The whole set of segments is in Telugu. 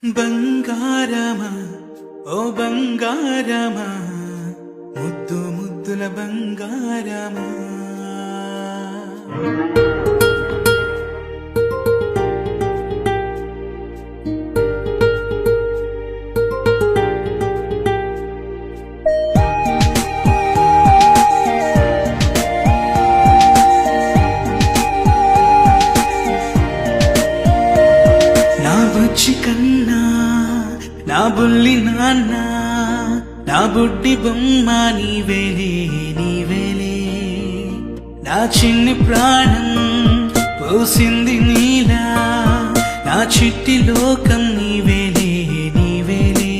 బంగారమా ఓ బంగారమా ముద్దు ముద్దుల బంగారమా నా బుజ్జి కన్నా నా బుల్లి నాన్న నా బుడ్డి బొమ్మ నీవేలే నీవేలే నా చిన్ని ప్రాణం పోసింది నీలా నా చిట్టి లోకం నీవేలే నీవేలే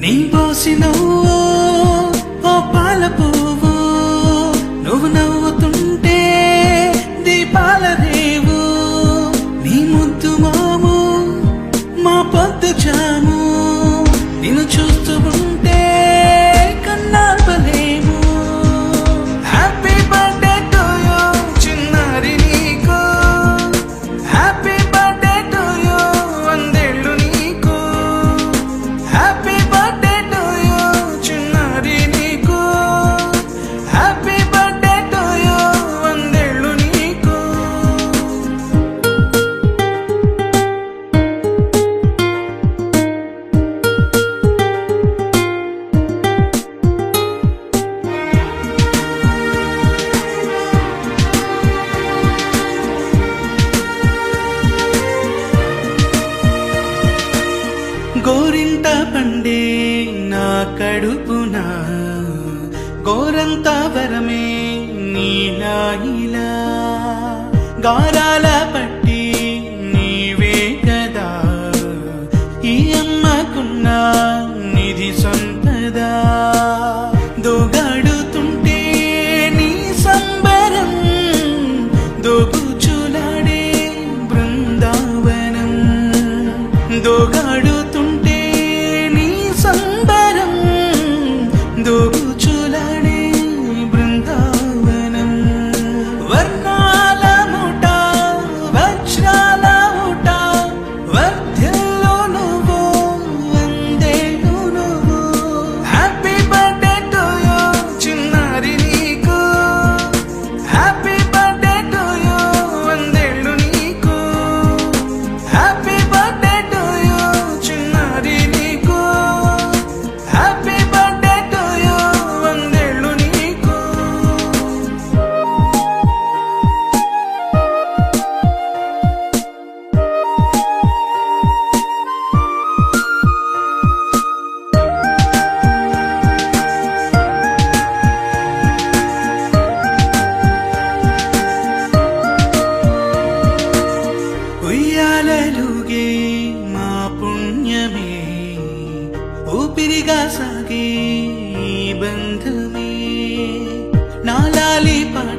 నీ పోసినవో ఓ పాల పువ్వు నువ్వు నవ్వుతుంటే దీపాల రేవు నీ ముద్దు మాము మా పొద్దు జాము నిన్ను చూస్తూ ఉంటే కన్నాపలేము. హ్యాపీ బర్త్డే టు యూ చిన్నారి నీకు, హ్యాపీ బర్త్డే టు యూ వందేళ్ళు నీకు, హ్యాపీ బర్త్డే టు యూ చిన్నారి నీకు, హ్యాపీ బర్త్డే టు యూ వందేళ్ళు నీకు. గోరింట పండే నా కడుపున గోరంత వరమే నీలా ఇలా గారాల పట్టి నీవే కదా ఈ అమ్మకున్న నిధి సంపదా దోగాడుతుంటే నీ సంబరం దోబుచులాడే బృందావనం దోగాడుతుంటే నీ సంబరం దోబుచులాడే బృందావనం వర్ణాల ముఠ వజ్రాల ముఠ వర్ధిల్లు నువ్వు వందేళ్ళు నువ్వు. హ్యాపీ బర్త్డే టు యూ చిన్నారి నీకు, హ్యాపీ బర్త్డే టు యూ వందేళ్ళు నీకు, హ్యాపీ బర్త్డే టు యూ చిన్నారి నీకు, హ్యాపీ బర్త్డే టు యూ వందేళ్ళు నీకు. ఉయ్యాలలుగే మా పుణ్యమే ఊపిరిగా సాగే ఈ బంధమే నాలాలి పాట